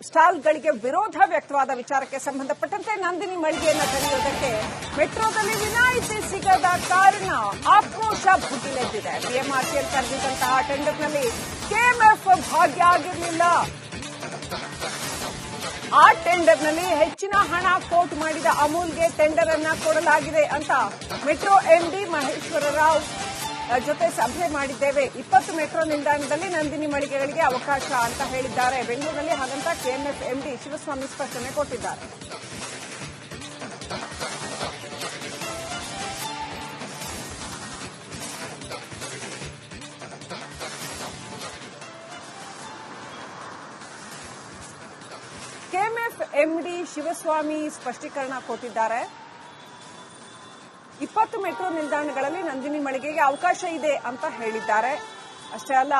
ಸ್ಟಾಲ್ಗಳಿಗೆ ವಿರೋಧ ವ್ಯಕ್ತವಾದ ವಿಚಾರಕ್ಕೆ ಸಂಬಂಧಪಟ್ಟಂತೆ ನಂದಿನಿ ಮಳಿಗೆಯನ್ನು ತೆರೆಯುವುದಕ್ಕೆ ಮೆಟ್ರೋದಲ್ಲಿ ವಿನಾಯಿತಿ ಸಿಗದ ಕಾರಣ ಆಕ್ರೋಶ ಭುಗಿಲೆದ್ದಿದೆ. BMRCL ಕರೆದಿದ್ದಂತಹ ಟೆಂಡರ್ನಲ್ಲಿ KMF ಭಾಗಿಯಾಗಿರಲಿಲ್ಲ. ಆ ಟೆಂಡರ್ನಲ್ಲಿ ಹೆಚ್ಚಿನ ಹಣ ಕೋಟ್ ಮಾಡಿದ ಅಮೂಲ್ಗೆ ಟೆಂಡರ್ ಅನ್ನ ಕೊಡಲಾಗಿದೆ ಅಂತ ಮೆಟ್ರೋ ಎಂಡಿ ಮಹೇಶ್ವರ ರಾವ್ ಜೊತೆ ಸಭೆ ಮಾಡಿದ್ದೇವೆ. 20 ಮೆಟ್ರೋ ನಿಲ್ದಾಣದಲ್ಲಿ ನಂದಿನಿ ಮಳಿಗೆಗಳಿಗೆ ಅವಕಾಶ ಅಂತ ಹೇಳಿದ್ದಾರೆ. ಬೆಂಗಳೂರಿನಲ್ಲಿ ಹಾಗಂತ ಕೆಎಂಎಫ್ ಎಂಡಿ ಶಿವಸ್ವಾಮಿ ಸ್ಪಷ್ಟನೆ ಕೊಟ್ಟಿದ್ದಾರೆ. ಕೆಎಂಎಫ್ ಎಂಡಿ ಶಿವಸ್ವಾಮಿ ಸ್ಪಷ್ಟೀಕರಣ ಕೊಟ್ಟಿದ್ದಾರೆ. 20 ಮೆಟ್ರೋ ನಿಲ್ದಾಣಗಳಲ್ಲಿ ನಂದಿನಿ ಮಳಿಗೆಗೆ ಅವಕಾಶ ಇದೆ ಅಂತ ಹೇಳಿದ್ದಾರೆ. ಅಷ್ಟೇ ಅಲ್ಲ,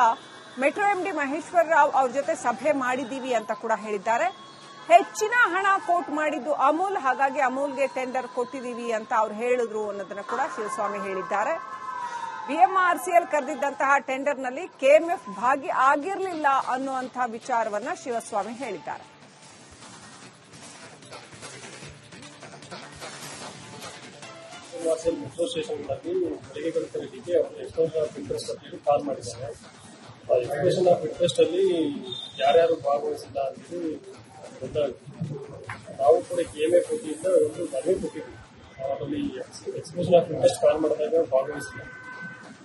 ಮೆಟ್ರೋ ಎಂಡಿ ಮಹೇಶ್ವರ ರಾವ್ ಅವ್ರ ಜೊತೆ ಸಭೆ ಮಾಡಿದ್ದೀವಿ ಅಂತ ಕೂಡ ಹೇಳಿದ್ದಾರೆ. ಹೆಚ್ಚಿನ ಹಣ ಕೋಟ್ ಮಾಡಿದ್ದು ಅಮೂಲ್, ಹಾಗಾಗಿ ಅಮೂಲ್ಗೆ ಟೆಂಡರ್ ಕೊಟ್ಟಿದ್ದೀವಿ ಅಂತ ಅವ್ರು ಹೇಳಿದ್ರು ಅನ್ನೋದನ್ನ ಕೂಡ ಶಿವಸ್ವಾಮಿ ಹೇಳಿದ್ದಾರೆ. ಬಿಎಂಆರ್ಸಿಎಲ್ ಕರೆದಿದ್ದಂತಹ ಟೆಂಡರ್ನಲ್ಲಿ ಕೆಎಂಎಫ್ ಭಾಗಿ ಆಗಿರಲಿಲ್ಲ ಅನ್ನುವಂತಹ ವಿಚಾರವನ್ನ ಶಿವಸ್ವಾಮಿ ಹೇಳಿದ್ದಾರೆ. ಮೆಟ್ರೋ ಸ್ಟೇಷನ್ಗಳಲ್ಲಿ ಮಳಿಗೆಗಳ ಖರೀದಿಗೆ ಅವರು ಎಕ್ಸ್ಪ್ರೆಷನ್ ಆಫ್ ಇಂಟ್ರೆಸ್ಟ್ ಅಂತ ಕಾಲ್ ಮಾಡಿದ್ದಾರೆ. ಆ ಎಕ್ಸ್ಪ್ರೆಷನ್ ಆಫ್ ಇಂಟ್ರೆಸ್ಟ್ ಅಲ್ಲಿ ಯಾರ್ಯಾರು ಭಾಗವಹಿಸಿಲ್ಲ ಅಂತೇಳಿ ಗೊತ್ತಾಗುತ್ತೆ. ನಾವು ಕೂಡ ಕೆಎಂಎಫ್ ವತಿಯಿಂದ ಒಂದು ಮನವಿ ಕೊಟ್ಟಿದ್ವಿ. ಅದರಲ್ಲಿ ಎಕ್ಸ್ಪ್ರೆಷನ್ ಆಫ್ ಇಂಟ್ರೆಸ್ಟ್ ಕಾಲ್ ಮಾಡಿದಾಗ ಭಾಗವಹಿಸಿಲ್ಲ.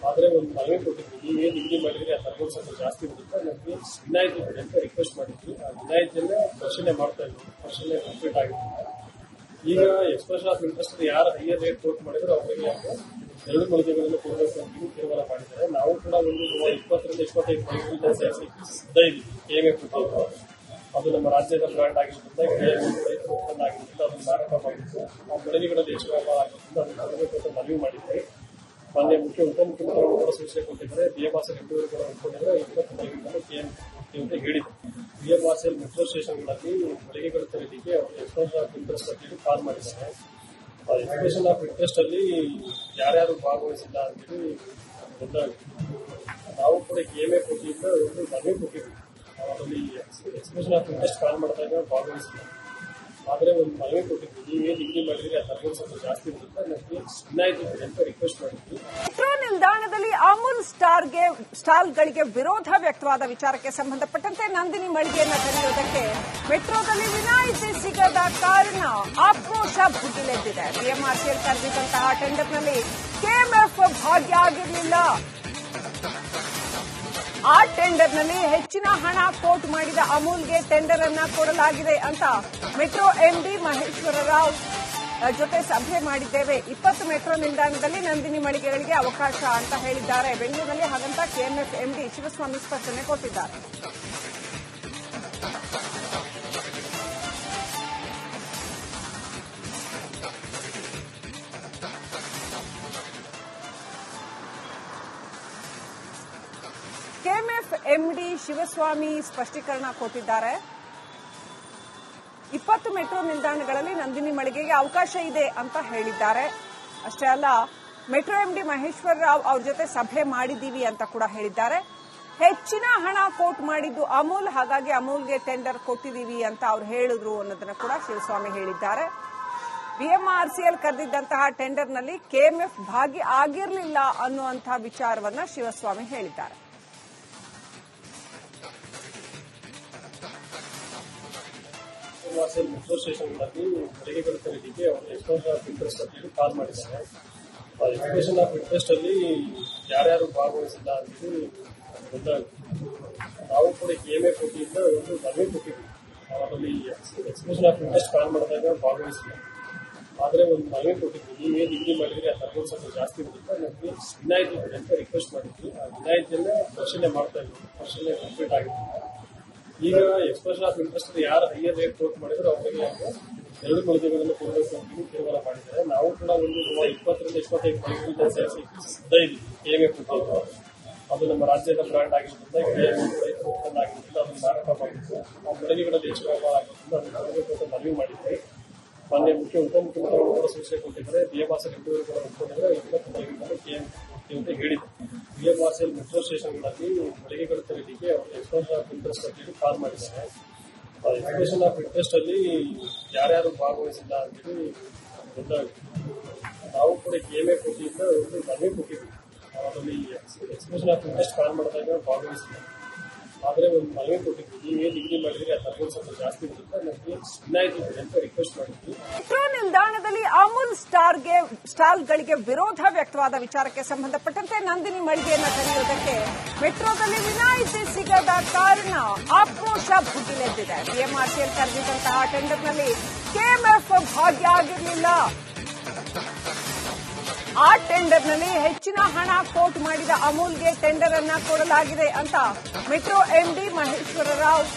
ಆದರೆ ಒಂದು ಮನವಿ ಕೊಟ್ಟಿದ್ವಿ, ನೀವೇನು ನಿಗದಿ ಮಾಡಿದ್ರೆ ಆ ತರ್ಬೋದು ಸ್ವಲ್ಪ ಜಾಸ್ತಿ ಬರುತ್ತೆ, ನಮಗೆ ವಿನಾಯಿತಿ ಕೊಡಿ ಅಂತ ರಿಕ್ವೆಸ್ಟ್ ಮಾಡಿದ್ವಿ. ಆ ವಿನಾಯಿತಿಯನ್ನ ಪರಿಶೀಲನೆ ಮಾಡ್ತಾ ಇದ್ವಿ. ಪರಿಶೀಲನೆ ಕಂಪ್ಲೀಟ್ ಆಗಿತ್ತು. ಈಗ ಎಕ್ಸ್ಪ್ರೆಷನ್ ಆಫ್ ಇಂಟ್ರೆಸ್ಟ್ ಯಾರು ಹೈಯರ್ ರೇಟ್ ಕೋಟ್ ಮಾಡಿದ್ರು ಅವರಿಗೆ 2 ಮಳಿಗೆಗಳನ್ನು ಕೊಡಬೇಕು ಅಂತ ತೀರ್ಮಾನ ಮಾಡಿದ್ದಾರೆ. ನಾವು ಕೂಡ ಒಂದು 20 ರಿಂದ 25 ಮಳಿಗೆಗಳನ್ನು ಸೇರಿಸಲಿಕ್ಕೆ ಸಿದ್ಧ ಇದ್ದೀವಿ. ಕೆಎಂಎಫ್ ಅದು ನಮ್ಮ ರಾಜ್ಯದ ಬ್ರ್ಯಾಂಡ್ ಆಗಿರೋದ್ರಿಂದ ರೈತರ ಉತ್ಪನ್ನ ಆಗಿರೋದ್ರಿಂದ ಅದನ್ನು ಮಾರಾಟ ಮಾಡಿದ್ದು ಆ ಮಳಿಗೆಗಳಲ್ಲಿ ಹೆಚ್ಚು ವ್ಯಾಪಾರ ಆಗಿರೋದ್ರಿಂದ ಅದನ್ನು ಕೊಡಬೇಕು ಅಂತ ಮನವಿ ಮಾಡಿದ್ವಿ. ಮಾನ್ಯ ಉಪಮುಖ್ಯಮಂತ್ರಿಗಳು ಕೂಡ ಸೂಚನೆ ಕೊಟ್ಟಿದ್ದಾರೆ. ಬಿಎಂಆರ್ಸಿಎಲ್ ಎಂಟೂರು ಕೂಡ ಒಪ್ಪಿಕೊಂಡಿದ್ದಾರೆ. 20 ಮಳಿಗೆಗಳನ್ನು ಕೆಎಂಎಫ್ ಅಂತ ಹೇಳಿದೆ. ಬಿಎಂಆರ್ಸಿಎಲ್ ಮೆಟ್ರೋ ಸ್ಟೇಷನ್ಗಳಲ್ಲಿ ಮಳಿಗೆಗಳ ಖರೀದಿಗೆ ಅವರು ಎಕ್ಸ್ಪ್ರೆಷನ್ ಆಫ್ ಇಂಟ್ರೆಸ್ಟ್ ಅಂತ ಕಾಲ್ ಮಾಡಿದ್ದಾರೆ. ಆ ಎಕ್ಸ್ಪ್ರೆಷನ್ ಆಫ್ ಇಂಟ್ರೆಸ್ಟ್ ಅಲ್ಲಿ ಯಾರ್ಯಾರು ಭಾಗವಹಿಸಿಲ್ಲ ಅಂತೇಳಿ ಗೊತ್ತಾಗುತ್ತೆ. ನಾವು ಕೂಡ ಕೆಎಂಎಫ್ ವತಿಯಿಂದ ಒಂದು ಮನವಿ ಕೊಟ್ಟಿದ್ವಿ. ಅದರಲ್ಲಿ ಎಕ್ಸ್ಪ್ರೆಷನ್ ಆಫ್ ಇಂಟ್ರೆಸ್ಟ್ ಕಾಲ್ ಮಾಡಿದಾಗ ಭಾಗವಹಿಸಿಲ್ಲ. ಆದರೆ ಒಂದು ಮನವಿ ಕೊಟ್ಟಿದ್ವಿ, ನೀವೇನು ನಿಗದಿ ಮಾಡಿದ್ರೆ ಆ ತರ್ಬೋದು ಸ್ವಲ್ಪ ಜಾಸ್ತಿ ಬರುತ್ತೆ, ನಮಗೆ ವಿನಾಯಿತಿ ಕೊಡಿ ಅಂತ ರಿಕ್ವೆಸ್ಟ್ ಮಾಡಿದ್ವಿ. ಮೆಟ್ರೋ ನಿಲ್ದಾಣದಲ್ಲಿ ಅಮೂಲ್ ಸ್ಟಾಲ್ಗಳಿಗೆ ವಿರೋಧ ವ್ಯಕ್ತವಾದ ವಿಚಾರಕ್ಕೆ ಸಂಬಂಧಪಟ್ಟಂತೆ ನಂದಿನಿ ಮಳಿಗೆಯನ್ನು ತೆರೆಯುವುದಕ್ಕೆ ಮೆಟ್ರೋದಲ್ಲಿ ವಿನಾಯಿತಿ ಸಿಗದ ಕಾರಣ ಆಕ್ರೋಶ ಭುಗಿಲೆದ್ದಿದೆ. BMRCL ಕರೆದಿದ್ದಂತಹ ಟೆಂಡರ್ನಲ್ಲಿ KMF ಭಾಗಿಯಾಗಿರಲಿಲ್ಲ. ಆ ಟೆಂಡರ್ನಲ್ಲಿ ಹೆಚ್ಚಿನ ಹಣ ಕೋಟ್ ಮಾಡಿದ ಅಮೂಲ್ಗೆ ಟೆಂಡರ್ ಅನ್ನ ಕೊಡಲಾಗಿದೆ ಅಂತ ಮೆಟ್ರೋ ಎಂಡಿ ಮಹೇಶ್ವರ ರಾವ್ ಜೊತೆ ಸಭೆ ಮಾಡಿದ್ದೇವೆ. 20 ಮೆಟ್ರೋ ನಿಲ್ದಾಣದಲ್ಲಿ ನಂದಿನಿ ಮಳಿಗೆಗಳಿಗೆ ಅವಕಾಶ ಅಂತ ಹೇಳಿದ್ದಾರೆ. ಬೆಂಗಳೂರಿನಲ್ಲಿ ಹಾಗಂತ ಕೆಎಂಎಫ್ ಎಂಡಿ ಶಿವಸ್ವಾಮಿ ಸ್ಪಷ್ಟನೆ ಕೊಟ್ಟಿದ್ದಾರೆ. ಕೆಎಂಎಫ್ ಎಂಡಿ ಶಿವಸ್ವಾಮಿ ಸ್ಪಷ್ಟೀಕರಣ ಕೊಟ್ಟಿದ್ದಾರೆ. 20 ಮೆಟ್ರೋ ನಿಲ್ದಾಣಗಳಲ್ಲಿ ನಂದಿನಿ ಮಳಿಗೆಗೆ ಅವಕಾಶ ಇದೆ ಅಂತ ಹೇಳಿದ್ದಾರೆ. ಅಷ್ಟೇ ಅಲ್ಲ, ಮೆಟ್ರೋ ಎಂಡಿ ಮಹೇಶ್ವರ ರಾವ್ ಅವ್ರ ಜೊತೆ ಸಭೆ ಮಾಡಿದ್ದೀವಿ ಅಂತ ಕೂಡ ಹೇಳಿದ್ದಾರೆ. ಹೆಚ್ಚಿನ ಹಣ ಕೋಟ್ ಮಾಡಿದ್ದು ಅಮೂಲ್, ಹಾಗಾಗಿ ಅಮೂಲ್ಗೆ ಟೆಂಡರ್ ಕೊಟ್ಟಿದ್ದೀವಿ ಅಂತ ಅವ್ರು ಹೇಳಿದ್ರು ಅನ್ನೋದನ್ನ ಕೂಡ ಶಿವಸ್ವಾಮಿ ಹೇಳಿದ್ದಾರೆ. ಬಿಎಂಆರ್ಸಿಎಲ್ ಕರೆದಿದ್ದಂತಹ ಟೆಂಡರ್ನಲ್ಲಿ ಕೆಎಂಎಫ್ ಭಾಗಿ ಆಗಿರಲಿಲ್ಲ ಅನ್ನುವಂತಹ ವಿಚಾರವನ್ನ ಶಿವಸ್ವಾಮಿ ಹೇಳಿದ್ದಾರೆ. ಮೆಟ್ರೋ ಸ್ಟೇಷನ್ಗಳಲ್ಲಿ ಮಳಿಗೆಗಳ ಖರೀದಿಗೆ ಅವರು ಎಕ್ಸ್ಪ್ರೆಷನ್ ಆಫ್ ಇಂಟ್ರೆಸ್ಟ್ ಅಂತ ಕಾಲ್ ಮಾಡಿದ್ದಾರೆ. ಆ ಎಕ್ಸ್ಪ್ರೆಷನ್ ಆಫ್ ಇಂಟ್ರೆಸ್ಟ್ ಅಲ್ಲಿ ಯಾರ್ಯಾರು ಭಾಗವಹಿಸಿಲ್ಲ ಅಂತೇಳಿ ಗೊತ್ತಾಗುತ್ತೆ. ನಾವು ಕೂಡ ಕೆಎಂಎಫ್ ವತಿಯಿಂದ ಒಂದು ಮನವಿ ಕೊಟ್ಟಿದ್ವಿ. ಅದರಲ್ಲಿ ಎಕ್ಸ್ಪ್ರೆಷನ್ ಆಫ್ ಇಂಟ್ರೆಸ್ಟ್ ಕಾಲ್ ಮಾಡಿದಾಗ ಭಾಗವಹಿಸಿಲ್ಲ. ಆದರೆ ಒಂದು ಮನವಿ ಕೊಟ್ಟಿದ್ವಿ, ನೀವೇನು ನಿಗದಿ ಮಾಡಿದ್ರೆ ಆ ತರ್ಬೋದು ಸ್ವಲ್ಪ ಜಾಸ್ತಿ ಬರುತ್ತೆ, ನಮಗೆ ವಿನಾಯಿತಿ ಕೊಡಿ ಅಂತ ರಿಕ್ವೆಸ್ಟ್ ಮಾಡಿದ್ವಿ. ಆ ವಿನಾಯಿತಿಯನ್ನ ಪರಿಶೀಲನೆ ಮಾಡ್ತಾ ಇದ್ವಿ. ಪರಿಶೀಲನೆ ಕಂಪ್ಲೀಟ್ ಆಗಿತ್ತು. ಈಗ ಎಕ್ಸ್ಪ್ರೆಷನ್ ಆಫ್ ಇಂಟ್ರೆಸ್ಟ್ ಯಾರು ಹೈಯರ್ ರೇಟ್ ಕೋಟ್ ಮಾಡಿದ್ರು ಅವರಿಗೆ 2 ಮಳಿಗೆಗಳನ್ನು ಕೊಡಬೇಕು ಅಂತ ತೀರ್ಮಾನ ಮಾಡಿದ್ದಾರೆ. ನಾವು ಕೂಡ ಒಂದು 20 ರಿಂದ 25 ಮಳಿಗೆಗಳನ್ನು ಸೇರಿಸಲಿಕ್ಕೆ ಸಿದ್ಧ ಇದ್ದೀವಿ. ಕೆಎಂಎಫ್ ಅದು ನಮ್ಮ ರಾಜ್ಯದ ಬ್ರ್ಯಾಂಡ್ ಆಗಿರೋದ್ರಿಂದ ರೈತರ ಉತ್ಪನ್ನ ಆಗಿರೋದ್ರಿಂದ ಅದನ್ನು ಮಾರಾಟ ಮಾಡಿದ್ದು ಆ ಮಳಿಗೆಗಳಲ್ಲಿ ಹೆಚ್ಚು ವ್ಯಾಪಾರ ಆಗಿರೋದ್ರಿಂದ ಅದನ್ನು ಕೊಡಬೇಕು ಅಂತ ಮನವಿ ಮಾಡಿದ್ವಿ. ಮಾನ್ಯ ಉಪಮುಖ್ಯಮಂತ್ರಿಗಳು ಕೂಡ ಸೂಚನೆ ಕೊಟ್ಟಿದ್ದಾರೆ. ಬಿಎಂಆರ್ಸಿಎಲ್ ಎಂಟೂರು ಕೂಡ ಒಪ್ಪಿಕೊಂಡಿದ್ದಾರೆ. 20 ಮಳಿಗೆಗಳನ್ನು ಕೆಎಂಎಫ್ ಅಂತ ಹೇಳಿದೆ. ಬಿಎಂಆರ್ಸಿಎಲ್ ಮೆಟ್ರೋ ಸ್ಟೇಷನ್ಗಳಲ್ಲಿ ಮಳಿಗೆಗಳ ಖರೀದಿಗೆ ಅವರು ಎಕ್ಸ್ಪ್ರೆಷನ್ ಆಫ್ ಆಫ್ ಇಂಟ್ರೆಸ್ಟ್ ಅಂತೇಳಿ ಕಾಲ್ ಮಾಡಿದ್ದಾರೆ. ಎಕ್ಸ್ಪ್ರೆಷನ್ ಆಫ್ ಇಂಟ್ರೆಸ್ಟ್ ಅಲ್ಲಿ ಯಾರ್ಯಾರು ಭಾಗವಹಿಸಿಲ್ಲ ಅಂತೇಳಿ ಗೊತ್ತಾಗುತ್ತೆ. ನಾವು ಕೂಡ KMF ವತಿಯಿಂದ ಒಂದು ಮನವಿ ಕೊಟ್ಟಿದ್ವಿ. ಅದರಲ್ಲಿ ಎಕ್ಸ್ಪ್ರೆಷನ್ ಆಫ್ ಇಂಟ್ರೆಸ್ಟ್ ಕಾಲ್ ಮಾಡಿದಾಗ ಭಾಗವಹಿಸಿಲ್ಲ, ಆದರೆ ಒಂದು ಮನವಿ ಕೊಟ್ಟಿದ್ವಿ. ನೀವೇನು ಡಿಗ್ರಿ ಮಾಡಿದ್ರೆ ಆ ತಗೊಂಡು ಸ್ವಲ್ಪ ಜಾಸ್ತಿ ಬರುತ್ತೆ, ನಮಗೆ ವಿನಾಯಿತಿ ಇದೆ ಅಂತ ರಿಕ್ವೆಸ್ಟ್ ಮಾಡಿದ್ವಿ. ಮೆಟ್ರೋ ನಿಲ್ದಾಣದಲ್ಲಿ ಅಮೂಲ್ ಸ್ಟಾಲ್ಗಳಿಗೆ ವಿರೋಧ ವ್ಯಕ್ತವಾದ ವಿಚಾರಕ್ಕೆ ಸಂಬಂಧಪಟ್ಟಂತೆ ನಂದಿನಿ ಮಳಿಗೆಯನ್ನು ತೆರೆಯುವುದಕ್ಕೆ ಮೆಟ್ರೋದಲ್ಲಿ ವಿನಾಯಿತಿ ಸಿಗದ ಕಾರಣ ಆಕ್ರೋಶ ಭುಗಿಲೆದ್ದಿದೆ. BMRCL ಕರೆದಿದ್ದಂತಹ ಟೆಂಡರ್ನಲ್ಲಿ KMF ಭಾಗಿಯಾಗಿರಲಿಲ್ಲ. ಆ ಟೆಂಡರ್ನಲ್ಲಿ ಹೆಚ್ಚಿನ ಹಣ ಕೋಟ್ ಮಾಡಿದ ಅಮೂಲ್ಗೆ ಟೆಂಡರ್ ಅನ್ನ ಕೊಡಲಾಗಿದೆ ಅಂತ ಮೆಟ್ರೋ MD ಮಹೇಶ್ವರ ರಾವ್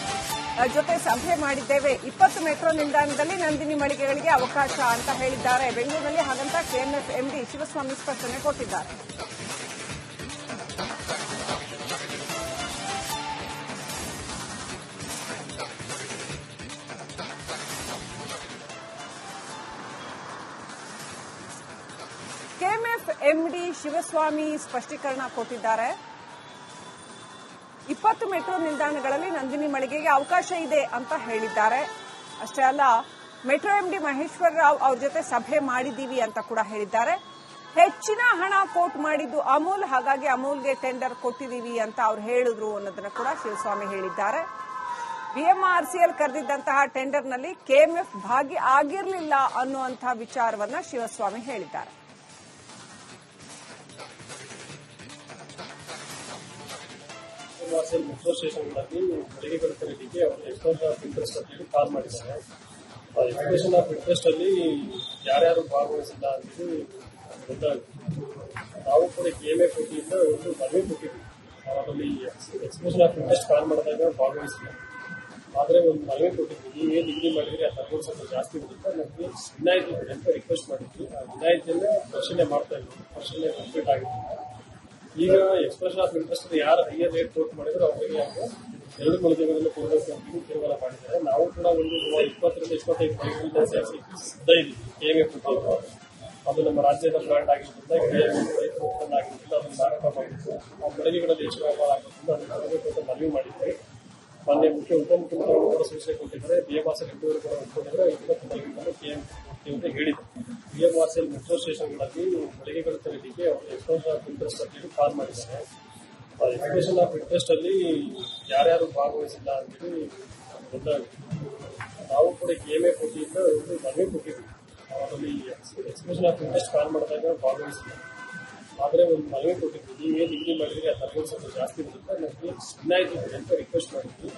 ಜೊತೆ ಸಭೆ ಮಾಡಿದ್ದೇವೆ. 20 ಮೆಟ್ರೋ ನಿಲ್ದಾಣದಲ್ಲಿ ನಂದಿನಿ ಮಳಿಗೆಗಳಿಗೆ ಅವಕಾಶ ಅಂತ ಹೇಳಿದ್ದಾರೆ. ಬೆಂಗಳೂರಿನಲ್ಲಿ ಹಾಗಂತ KMF MD ಶಿವಸ್ವಾಮಿ ಸ್ಪಷ್ಟನೆ ಕೊಟ್ಟಿದ್ದಾರೆ. KMF MD ಶಿವಸ್ವಾಮಿ ಸ್ಪಷ್ಟೀಕರಣ ಕೊಟ್ಟಿದ್ದಾರೆ. 20 ಮೆಟ್ರೋ ನಿಲ್ದಾಣಗಳಲ್ಲಿ ನಂದಿನಿ ಮಳಿಗೆಗೆ ಅವಕಾಶ ಇದೆ ಅಂತ ಹೇಳಿದ್ದಾರೆ. ಅಷ್ಟೇ ಅಲ್ಲ, ಮೆಟ್ರೋ MD ಮಹೇಶ್ವರ ರಾವ್ ಅವ್ರ ಜೊತೆ ಸಭೆ ಮಾಡಿದ್ದೀವಿ ಅಂತ ಕೂಡ ಹೇಳಿದ್ದಾರೆ. ಹೆಚ್ಚಿನ ಹಣ ಕೋಟ್ ಮಾಡಿದ್ದು ಅಮೂಲ್, ಹಾಗಾಗಿ ಅಮೂಲ್ಗೆ ಟೆಂಡರ್ ಕೊಟ್ಟಿದ್ದೀವಿ ಅಂತ ಅವ್ರು ಹೇಳಿದ್ರು ಅನ್ನೋದನ್ನ ಕೂಡ ಶಿವಸ್ವಾಮಿ ಹೇಳಿದ್ದಾರೆ. BMRCL ಕರೆದಿದ್ದಂತಹ ಟೆಂಡರ್ನಲ್ಲಿ KMF ಭಾಗಿ ಆಗಿರಲಿಲ್ಲ ಅನ್ನುವಂತಹ ವಿಚಾರವನ್ನ ಶಿವಸ್ವಾಮಿ ಹೇಳಿದ್ದಾರೆ. ಮೆಟ್ರೋ ಸ್ಟೇಷನ್ಗಳಲ್ಲಿ ಮಳಿಗೆಗಳ ಖರೀದಿಗೆ ಅವರು ಎಕ್ಸ್ಪ್ರೆಷನ್ ಆಫ್ ಇಂಟ್ರೆಸ್ಟ್ ಅಂತೇಳಿ ಕಾಲ್ ಮಾಡಿದ್ದಾರೆ. ಎಕ್ಸ್ಪ್ರೆಷನ್ ಆಫ್ ಇಂಟ್ರೆಸ್ಟ್ ಅಲ್ಲಿ ಯಾರ್ಯಾರು ಭಾಗವಹಿಸಿಲ್ಲ ಅಂತೇಳಿ ಗೊತ್ತಾಗುತ್ತೆ. ನಾವು ಕೂಡ KMF ವತಿಯಿಂದ ಒಂದು ಮನವಿ ಕೊಟ್ಟಿದ್ವಿ. ಅದರಲ್ಲಿ ಎಕ್ಸ್ಪ್ರೆಷನ್ ಆಫ್ ಇಂಟ್ರೆಸ್ಟ್ ಕಾಲ್ ಮಾಡಿದಾಗ ಭಾಗವಹಿಸಿಲ್ಲ, ಆದರೆ ಒಂದು ಮನವಿ ಕೊಟ್ಟಿದ್ವಿ. ನೀವೇನು ಡಿಗ್ರಿ ಮಾಡಿದ್ರೆ ಆ ತಗೊಂಡು ಸ್ವಲ್ಪ ಜಾಸ್ತಿ ಬರುತ್ತೆ, ನಮಗೆ ವಿನಾಯಿತಿ ಇದೆ ಅಂತ ರಿಕ್ವೆಸ್ಟ್ ಮಾಡಿದ್ವಿ. ಆ ವಿನಾಯಿತಿಯನ್ನ ಪರಿಶೀಲನೆ ಮಾಡ್ತಾ ಇದ್ವಿ. ಪರಿಶೀಲನೆ ಕಂಪ್ಲೀಟ್ ಆಗಿತ್ತು. ಈಗ ಎಕ್ಸ್ಪ್ರೆಷನ್ ಆಫ್ ಇಂಟ್ರೆಸ್ಟ್ ಯಾರು ಹೈಯರ್ ರೇಟ್ ಕೋಟ್ ಮಾಡಿದ್ರು ಅವರಿಗೆ ಅವರು 2 ಮಳಿಗೆಗಳನ್ನು ಕೊಡಬೇಕು ಅಂತ ತೀರ್ಮಾನ ಮಾಡಿದ್ದಾರೆ. ನಾವು ಕೂಡ ಒಂದು 20 ರಿಂದ 25 ಮಳಿಗೆಗಳನ್ನ ಸೇರಿಸಿ ಸಿದ್ಧ ಇದ್ದೀವಿ. KMF ವತಿಯಿಂದ ಅದು ನಮ್ಮ ರಾಜ್ಯದ ಬ್ರ್ಯಾಂಡ್ ಆಗಿರೋದ್ರಿಂದ KMF ಉತ್ಪನ್ನ ಆಗಿರೋದ್ರಿಂದ ಅದನ್ನು ಮಾರಾಟ ಮಾಡಿದ್ದು ಆ ಮಳಿಗೆಗಳಲ್ಲಿ ಹೆಚ್ಚು ವ್ಯಾಪಾರ ಆಗಿರೋದ್ರಿಂದ ಅದನ್ನು ಕೊಡಬೇಕು ಅಂತ ಮನವಿ ಮಾಡಿದ್ವಿ. ಮಾನ್ಯ ಉಪಮುಖ್ಯಮಂತ್ರಿಗಳು ಕೂಡ ಸೂಚನೆ ಕೊಟ್ಟಿದ್ದಾರೆ. BMRCL ಕೂಡ ಒಪ್ಪಿಕೊಂಡಿದ್ದಾರೆ. 20 ಮಳಿಗೆಗಳನ್ನು KMF ಹೇಳಿದೆ. BMRCL ಮೆಟ್ರೋ ಸ್ಟೇಷನ್ಗಳಲ್ಲಿ ಮಳಿಗೆಗಳ ಖರೀದಿಗೆ ಅವರು ಎಕ್ಸ್ಪ್ರೆಷನ್ ಆಫ್ ಇಂಟ್ರೆಸ್ಟ್ ಅಂತೇಳಿ ಕಾಲ್ ಮಾಡಿದ್ದಾರೆ. ಎಕ್ಸ್ಪ್ರೆಷನ್ ಆಫ್ ಇಂಟ್ರೆಸ್ಟ್ ಅಲ್ಲಿ ಯಾರ್ಯಾರು ಭಾಗವಹಿಸಿಲ್ಲ ಅಂತೇಳಿ ಗೊತ್ತಾಗುತ್ತೆ. ನಾವು ಕೂಡ KMF ವತಿಯಿಂದ ಒಂದು ಮನವಿ ಕೊಟ್ಟಿದ್ವಿ. ಅದರಲ್ಲಿ ಎಕ್ಸ್ಪ್ರೆಷನ್ ಆಫ್ ಇಂಟ್ರೆಸ್ಟ್ ಕಾಲ್ ಮಾಡಿದಾಗ ಭಾಗವಹಿಸಿಲ್ಲ, ಆದರೆ ಒಂದು ಮನವಿ ಕೊಟ್ಟಿದ್ವಿ. ನೀವೇನು ಡಿಗ್ರಿ ಮಾಡಿದ್ರೆ ಆ ತಗೊಂಡು ಸ್ವಲ್ಪ ಜಾಸ್ತಿ ಬರುತ್ತೆ, ನಮಗೆ ವಿನಾಯಿತಿ ಇದೆ ಅಂತ ರಿಕ್ವೆಸ್ಟ್ ಮಾಡಿದ್ವಿ.